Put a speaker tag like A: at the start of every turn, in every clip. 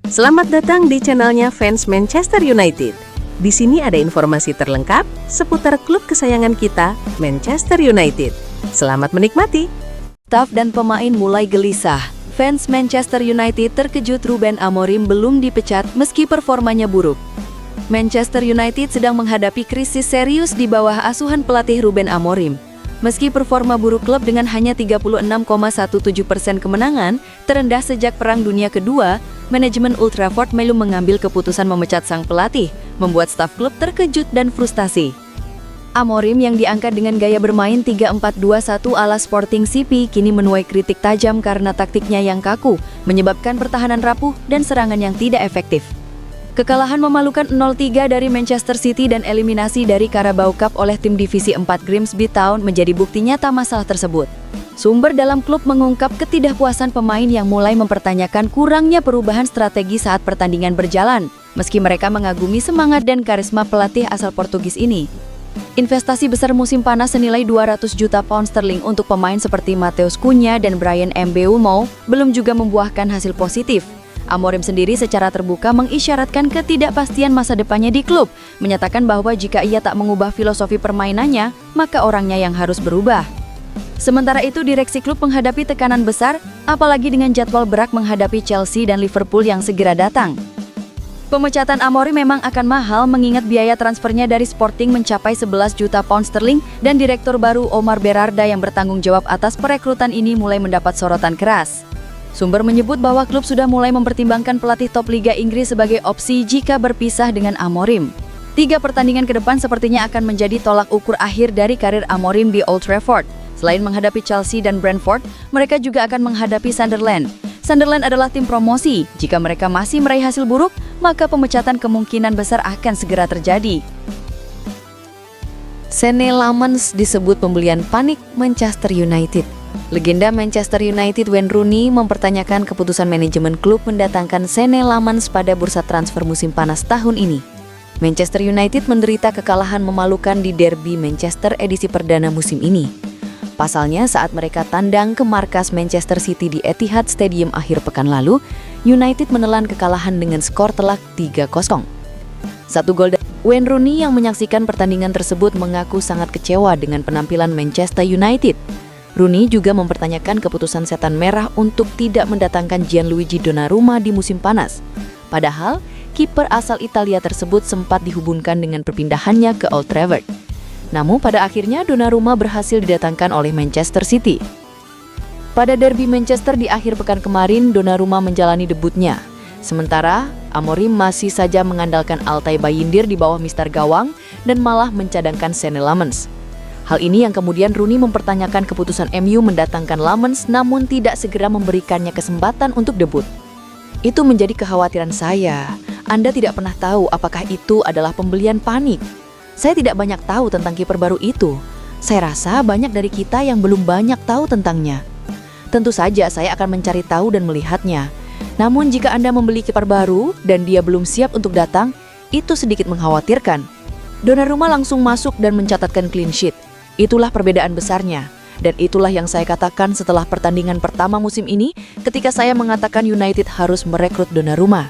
A: Selamat datang di channelnya fans Manchester United. Di sini ada informasi terlengkap seputar klub kesayangan kita, Manchester United. Selamat menikmati.
B: Staf dan pemain mulai gelisah. Fans Manchester United terkejut Ruben Amorim belum dipecat meski performanya buruk. Manchester United sedang menghadapi krisis serius di bawah asuhan pelatih Ruben Amorim. Meski performa buruk klub dengan hanya 36,17% kemenangan, terendah sejak Perang Dunia Kedua, manajemen Old Trafford belum mengambil keputusan memecat sang pelatih, membuat staf klub terkejut dan frustasi. Amorim yang diangkat dengan gaya bermain 3-4-2-1 ala Sporting CP kini menuai kritik tajam karena taktiknya yang kaku, menyebabkan pertahanan rapuh dan serangan yang tidak efektif. Kekalahan memalukan 0-3 dari Manchester City dan eliminasi dari Carabao Cup oleh tim divisi 4 Grimsby Town menjadi bukti nyata masalah tersebut. Sumber dalam klub mengungkap ketidakpuasan pemain yang mulai mempertanyakan kurangnya perubahan strategi saat pertandingan berjalan, meski mereka mengagumi semangat dan karisma pelatih asal Portugis ini. Investasi besar musim panas senilai 200 juta pound sterling untuk pemain seperti Matheus Cunha dan Bryan Mbeumo belum juga membuahkan hasil positif. Amorim sendiri secara terbuka mengisyaratkan ketidakpastian masa depannya di klub, menyatakan bahwa jika ia tak mengubah filosofi permainannya, maka orangnya yang harus berubah. Sementara itu, direksi klub menghadapi tekanan besar, apalagi dengan jadwal berat menghadapi Chelsea dan Liverpool yang segera datang. Pemecatan Amorim memang akan mahal mengingat biaya transfernya dari Sporting mencapai 11 juta pound sterling dan direktur baru Omar Berarda yang bertanggung jawab atas perekrutan ini mulai mendapat sorotan keras. Sumber menyebut bahwa klub sudah mulai mempertimbangkan pelatih top Liga Inggris sebagai opsi jika berpisah dengan Amorim. 3 pertandingan ke depan sepertinya akan menjadi tolak ukur akhir dari karir Amorim di Old Trafford. Selain menghadapi Chelsea dan Brentford, mereka juga akan menghadapi Sunderland. Sunderland adalah tim promosi. Jika mereka masih meraih hasil buruk, maka pemecatan kemungkinan besar akan segera terjadi. Senne Lammens disebut pembelian panik Manchester United. Legenda Manchester United Wayne Rooney mempertanyakan keputusan manajemen klub mendatangkan Senne Lammens pada bursa transfer musim panas tahun ini. Manchester United menderita kekalahan memalukan di derby Manchester edisi perdana musim ini. Pasalnya saat mereka tandang ke markas Manchester City di Etihad Stadium akhir pekan lalu, United menelan kekalahan dengan skor telak 3-0. 1 gol dari Wayne Rooney yang menyaksikan pertandingan tersebut mengaku sangat kecewa dengan penampilan Manchester United. Rooney juga mempertanyakan keputusan setan merah untuk tidak mendatangkan Gianluigi Donnarumma di musim panas. Padahal, kiper asal Italia tersebut sempat dihubungkan dengan perpindahannya ke Old Trafford. Namun pada akhirnya Donnarumma berhasil didatangkan oleh Manchester City. Pada derby Manchester di akhir pekan kemarin, Donnarumma menjalani debutnya. Sementara, Amorim masih saja mengandalkan Altay Bayindir di bawah mister gawang dan malah mencadangkan Senne Lammens. Hal ini yang kemudian Rooney mempertanyakan keputusan MU mendatangkan Lammens namun tidak segera memberikannya kesempatan untuk debut. Itu menjadi kekhawatiran saya. Anda tidak pernah tahu apakah itu adalah pembelian panik. Saya tidak banyak tahu tentang kiper baru itu. Saya rasa banyak dari kita yang belum banyak tahu tentangnya. Tentu saja saya akan mencari tahu dan melihatnya. Namun jika Anda membeli kiper baru dan dia belum siap untuk datang, itu sedikit mengkhawatirkan. Donnarumma langsung masuk dan mencatatkan clean sheet. Itulah perbedaan besarnya, dan itulah yang saya katakan setelah pertandingan pertama musim ini ketika saya mengatakan United harus merekrut Donnarumma.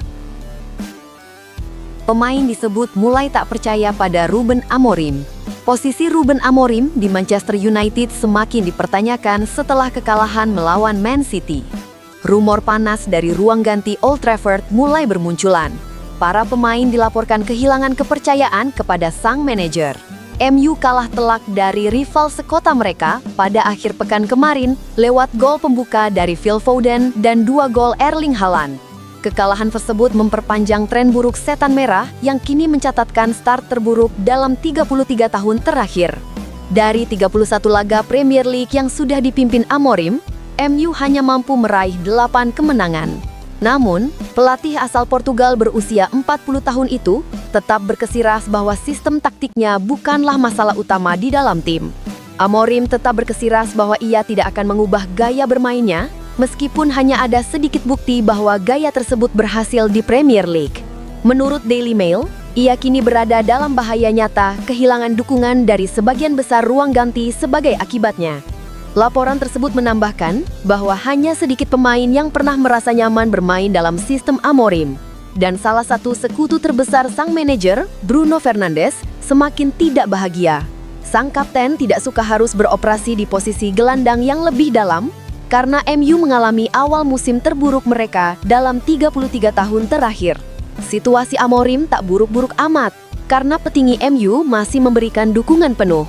C: Pemain disebut mulai tak percaya pada Ruben Amorim. Posisi Ruben Amorim di Manchester United semakin dipertanyakan setelah kekalahan melawan Man City. Rumor panas dari ruang ganti Old Trafford mulai bermunculan. Para pemain dilaporkan kehilangan kepercayaan kepada sang manajer. MU kalah telak dari rival sekota mereka pada akhir pekan kemarin lewat gol pembuka dari Phil Foden dan 2 gol Erling Haaland. Kekalahan tersebut memperpanjang tren buruk setan merah yang kini mencatatkan start terburuk dalam 33 tahun terakhir. Dari 31 laga Premier League yang sudah dipimpin Amorim, MU hanya mampu meraih 8 kemenangan. Namun, pelatih asal Portugal berusia 40 tahun itu tetap berkesiras bahwa sistem taktiknya bukanlah masalah utama di dalam tim. Amorim tetap berkesiras bahwa ia tidak akan mengubah gaya bermainnya, meskipun hanya ada sedikit bukti bahwa gaya tersebut berhasil di Premier League. Menurut Daily Mail, ia kini berada dalam bahaya nyata kehilangan dukungan dari sebagian besar ruang ganti sebagai akibatnya. Laporan tersebut menambahkan bahwa hanya sedikit pemain yang pernah merasa nyaman bermain dalam sistem Amorim. Dan salah satu sekutu terbesar sang manajer, Bruno Fernandes, semakin tidak bahagia. Sang kapten tidak suka harus beroperasi di posisi gelandang yang lebih dalam karena MU mengalami awal musim terburuk mereka dalam 33 tahun terakhir. Situasi Amorim tak buruk-buruk amat karena petinggi MU masih memberikan dukungan penuh.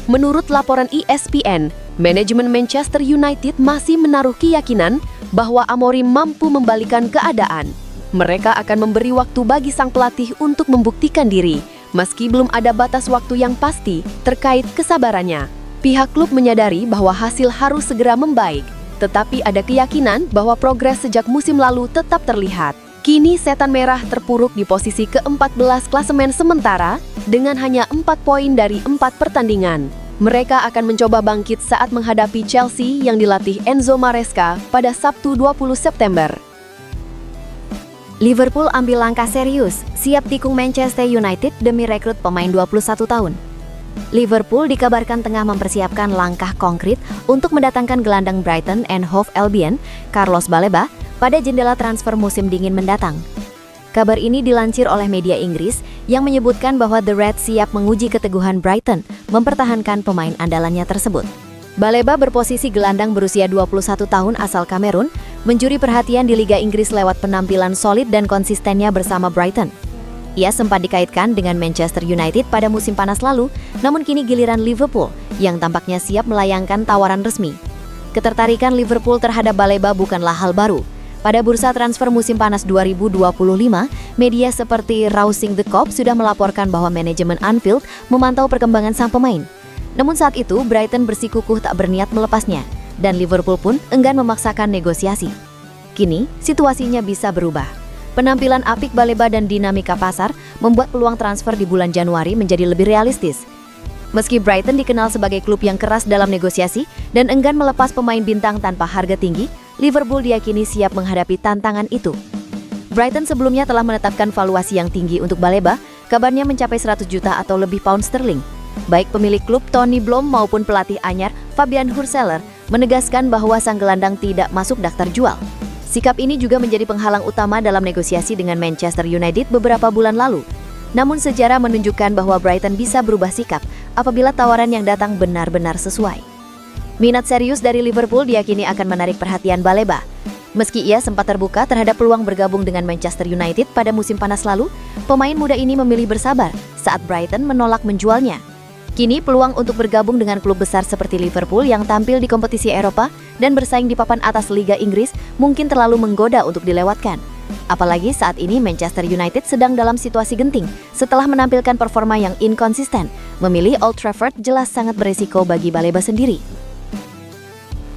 C: Menurut laporan ESPN, manajemen Manchester United masih menaruh keyakinan bahwa Amorim mampu membalikan keadaan. Mereka akan memberi waktu bagi sang pelatih untuk membuktikan diri, meski belum ada batas waktu yang pasti terkait kesabarannya. Pihak klub menyadari bahwa hasil harus segera membaik, tetapi ada keyakinan bahwa progres sejak musim lalu tetap terlihat. Kini Setan Merah terpuruk di posisi ke-14 klasemen sementara dengan hanya 4 poin dari 4 pertandingan. Mereka akan mencoba bangkit saat menghadapi Chelsea yang dilatih Enzo Maresca pada Sabtu 20 September.
D: Liverpool ambil langkah serius, siap tikung Manchester United demi rekrut pemain 21 tahun. Liverpool dikabarkan tengah mempersiapkan langkah konkret untuk mendatangkan gelandang Brighton and Hove Albion, Carlos Baleba, pada jendela transfer musim dingin mendatang. Kabar ini dilansir oleh media Inggris yang menyebutkan bahwa The Reds siap menguji keteguhan Brighton mempertahankan pemain andalannya tersebut. Baleba berposisi gelandang berusia 21 tahun asal Kamerun, mencuri perhatian di Liga Inggris lewat penampilan solid dan konsistennya bersama Brighton. Ia sempat dikaitkan dengan Manchester United pada musim panas lalu, namun kini giliran Liverpool yang tampaknya siap melayangkan tawaran resmi. Ketertarikan Liverpool terhadap Baleba bukanlah hal baru. Pada bursa transfer musim panas 2025, media seperti Rousing the Cop sudah melaporkan bahwa manajemen Anfield memantau perkembangan sang pemain. Namun saat itu, Brighton bersikukuh tak berniat melepasnya, dan Liverpool pun enggan memaksakan negosiasi. Kini, situasinya bisa berubah. Penampilan apik Baleba dan dinamika pasar membuat peluang transfer di bulan Januari menjadi lebih realistis. Meski Brighton dikenal sebagai klub yang keras dalam negosiasi dan enggan melepas pemain bintang tanpa harga tinggi, Liverpool diyakini siap menghadapi tantangan itu. Brighton sebelumnya telah menetapkan valuasi yang tinggi untuk Baleba, kabarnya mencapai 100 juta atau lebih pound sterling. Baik pemilik klub Tony Bloom maupun pelatih anyar Fabian Hurseller menegaskan bahwa sang gelandang tidak masuk daftar jual. Sikap ini juga menjadi penghalang utama dalam negosiasi dengan Manchester United beberapa bulan lalu. Namun sejarah menunjukkan bahwa Brighton bisa berubah sikap apabila tawaran yang datang benar-benar sesuai. Minat serius dari Liverpool diyakini akan menarik perhatian Baleba. Meski ia sempat terbuka terhadap peluang bergabung dengan Manchester United pada musim panas lalu, pemain muda ini memilih bersabar saat Brighton menolak menjualnya. Kini peluang untuk bergabung dengan klub besar seperti Liverpool yang tampil di kompetisi Eropa dan bersaing di papan atas Liga Inggris mungkin terlalu menggoda untuk dilewatkan. Apalagi saat ini Manchester United sedang dalam situasi genting setelah menampilkan performa yang inkonsisten. Memilih Old Trafford jelas sangat beresiko bagi Baleba sendiri.